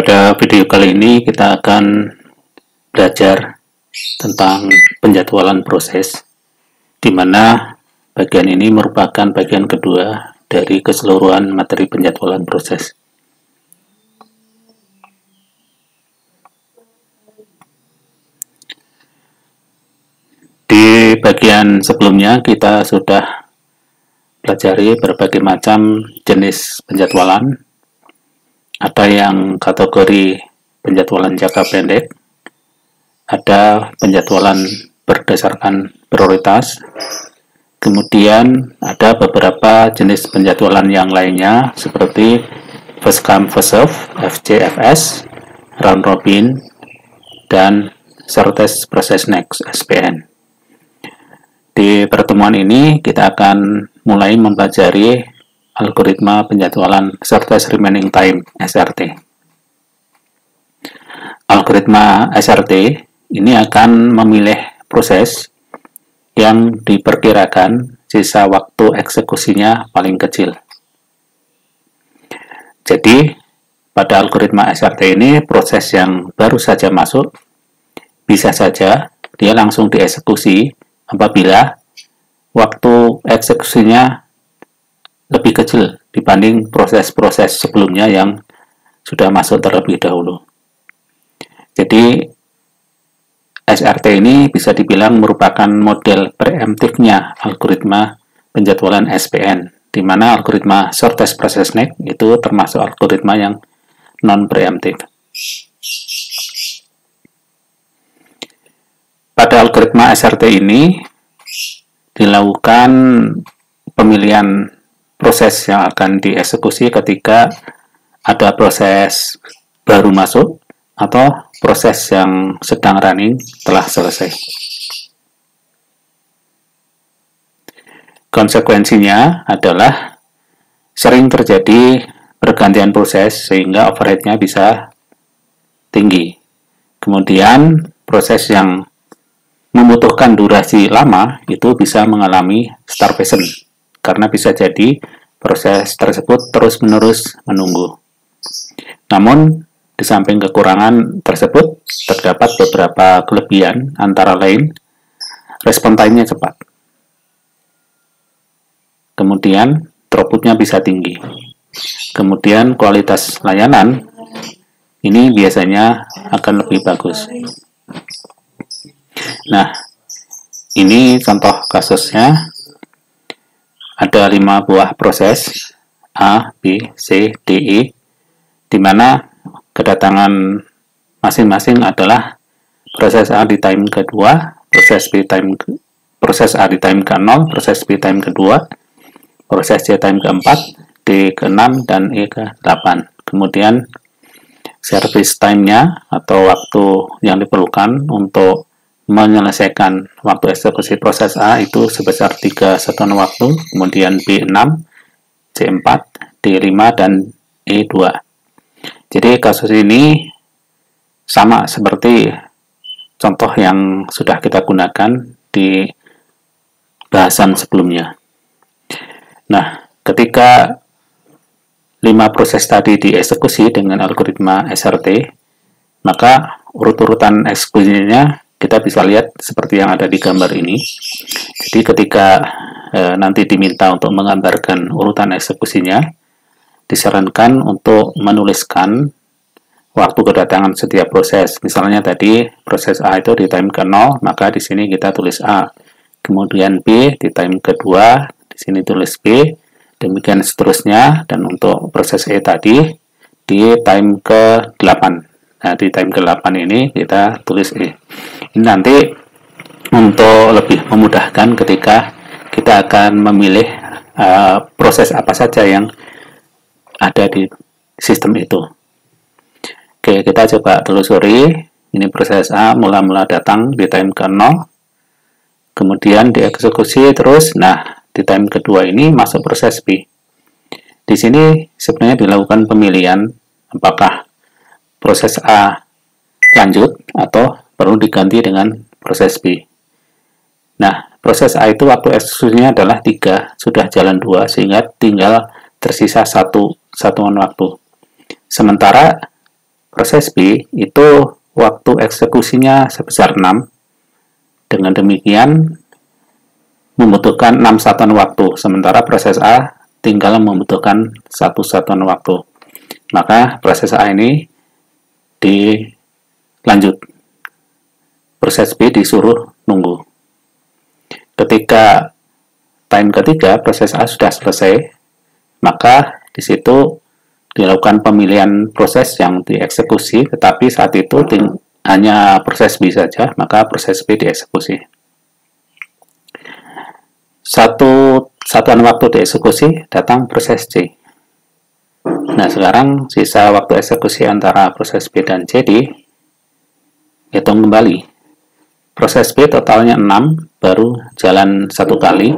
Pada video kali ini kita akan belajar tentang penjadwalan proses, di mana bagian ini merupakan bagian kedua dari keseluruhan materi penjadwalan proses. Di bagian sebelumnya kita sudah pelajari berbagai macam jenis penjadwalan. Ada yang kategori penjadwalan jangka pendek, ada penjadwalan berdasarkan prioritas, kemudian ada beberapa jenis penjadwalan yang lainnya seperti first come first serve, FCFS, round robin, dan shortest process next, SPN. Di pertemuan ini kita akan mulai mempelajari algoritma penjadwalan shortest remaining time, SRT. Algoritma SRT ini akan memilih proses yang diperkirakan sisa waktu eksekusinya paling kecil. Jadi, pada algoritma SRT ini, proses yang baru saja masuk bisa saja dia langsung dieksekusi apabila waktu eksekusinya lebih kecil dibanding proses-proses sebelumnya yang sudah masuk terlebih dahulu. Jadi, SRT ini bisa dibilang merupakan model preemptifnya algoritma penjadwalan SPN, di mana algoritma shortest process next itu termasuk algoritma yang non-preemptif. Pada algoritma SRT ini dilakukan pemilihan proses yang akan dieksekusi ketika ada proses baru masuk atau proses yang sedang running telah selesai. Konsekuensinya adalah sering terjadi pergantian proses sehingga overhead-nya bisa tinggi. Kemudian proses yang membutuhkan durasi lama itu bisa mengalami starvation, karena bisa jadi proses tersebut terus-menerus menunggu. Namun, di samping kekurangan tersebut, terdapat beberapa kelebihan, antara lain respon time-nya cepat. Kemudian, throughput-nya bisa tinggi. Kemudian, kualitas layanan ini biasanya akan lebih bagus. Nah, ini contoh kasusnya. Ada 5 buah proses A, B, C, D, E, di mana kedatangan masing-masing adalah proses A di time kedua, proses A di time ke-0, proses B time kedua, proses C time keempat, D ke-6, dan E ke-8. Kemudian service time-nya atau waktu yang diperlukan untuk menyelesaikan waktu eksekusi proses A itu sebesar 3 satuan waktu, kemudian B6, C4, D5, dan E2. Jadi kasus ini sama seperti contoh yang sudah kita gunakan di bahasan sebelumnya. Nah, ketika 5 proses tadi dieksekusi dengan algoritma SRT, maka urut-urutan eksekusinya kita bisa lihat seperti yang ada di gambar ini. Jadi ketika nanti diminta untuk menggambarkan urutan eksekusinya, disarankan untuk menuliskan waktu kedatangan setiap proses. Misalnya tadi proses A itu di time ke-0, maka di sini kita tulis A. Kemudian B di time kedua, di sini tulis B. Demikian seterusnya. Dan untuk proses E tadi di time ke-8. Nah, di time ke-8 ini kita tulis E. Ini nanti untuk lebih memudahkan ketika kita akan memilih proses apa saja yang ada di sistem itu. Oke, kita coba telusuri. Ini proses A mula-mula datang di time ke-0, kemudian dieksekusi terus. Nah, di time kedua ini masuk proses B. Di sini sebenarnya dilakukan pemilihan apakah proses A lanjut atau perlu diganti dengan proses B. Nah, proses A itu waktu eksekusinya adalah 3, sudah jalan 2, sehingga tinggal tersisa 1 satuan waktu. Sementara Proses B itu waktu eksekusinya sebesar 6. Dengan demikian membutuhkan 6 satuan waktu, sementara proses A tinggal membutuhkan 1 satuan waktu. Maka proses A ini dilanjut. Proses B disuruh nunggu. Ketika time ketiga proses A sudah selesai, maka di situ dilakukan pemilihan proses yang dieksekusi, tetapi saat itu hanya proses B saja, maka proses B dieksekusi. Satu satuan waktu dieksekusi datang proses C. Nah, sekarang sisa waktu eksekusi antara proses B dan C dihitung kembali. Proses B totalnya 6, baru jalan 1 kali,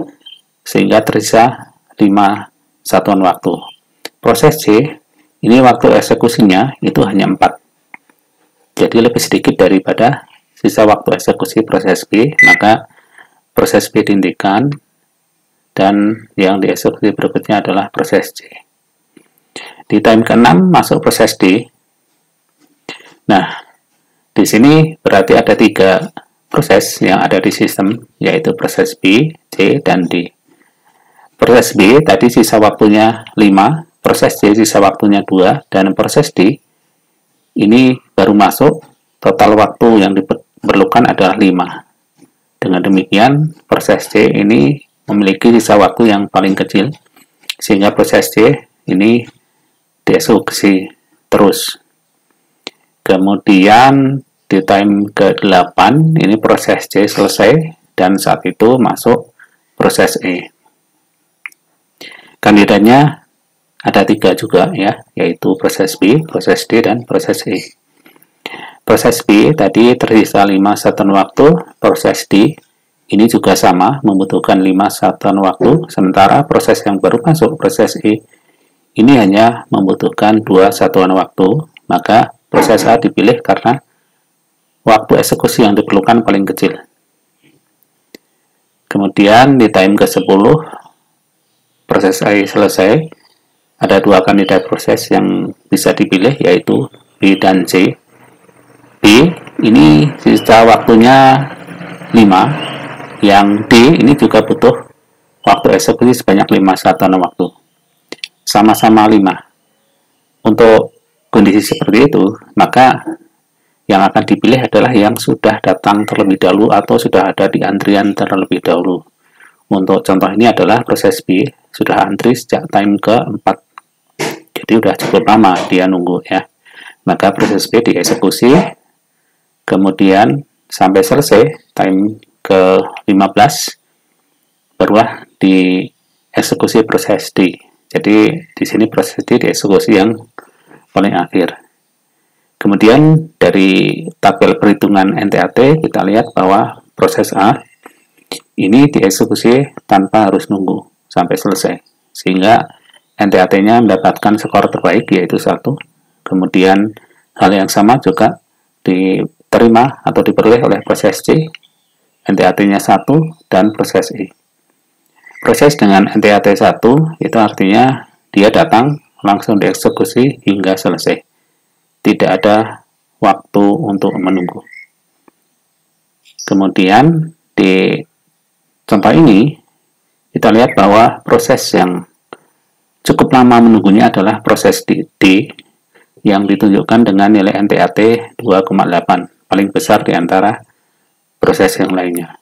sehingga tersisa 5 satuan waktu. Proses C, ini waktu eksekusinya itu hanya 4. Jadi lebih sedikit daripada sisa waktu eksekusi proses B, maka proses B dihentikan, dan yang dieksekusi berikutnya adalah proses C. Di time ke-6 masuk proses D. Nah, di sini berarti ada 3 proses yang ada di sistem, yaitu proses B, C, dan D. Proses B tadi sisa waktunya 5, proses C sisa waktunya 2, dan proses D ini baru masuk, total waktu yang diperlukan adalah 5. Dengan demikian, proses C ini memiliki sisa waktu yang paling kecil, sehingga proses C ini dieksekusi terus. Kemudian di time ke-8 ini proses C selesai, dan saat itu masuk proses E. Kandidatnya ada 3 juga ya, yaitu proses B, proses D, dan proses E. Proses B tadi tersisa 5 satuan waktu, proses D ini juga sama, membutuhkan 5 satuan waktu, sementara proses yang baru masuk, proses E, ini hanya membutuhkan 2 satuan waktu, maka proses A dipilih karena waktu eksekusi yang diperlukan paling kecil. Kemudian di time ke-10, proses A selesai, ada 2 kandidat proses yang bisa dipilih, yaitu B dan C. B ini sisa waktunya 5, yang D ini juga butuh waktu eksekusi sebanyak 5 satuan waktu. Sama-sama 5. Untuk kondisi seperti itu, maka yang akan dipilih adalah yang sudah datang terlebih dahulu atau sudah ada di antrian terlebih dahulu. Untuk contoh ini adalah proses B, sudah antri sejak time ke-4. Jadi sudah cukup lama dia nunggu ya. Maka proses B dieksekusi, kemudian sampai selesai time ke-15, barulah dieksekusi proses D. Jadi di sini proses D dieksekusi yang paling akhir. Kemudian dari tabel perhitungan NTAT kita lihat bahwa proses A ini dieksekusi tanpa harus nunggu sampai selesai, sehingga NTAT-nya mendapatkan skor terbaik yaitu 1. Kemudian hal yang sama juga diterima atau diperoleh oleh proses C, NTAT-nya 1, dan proses E. Proses dengan NTAT 1 itu artinya dia datang langsung dieksekusi hingga selesai. Tidak ada waktu untuk menunggu. Kemudian di contoh ini kita lihat bahwa proses yang cukup lama menunggunya adalah proses D yang ditunjukkan dengan nilai NTAT 2,8, paling besar di antara proses yang lainnya.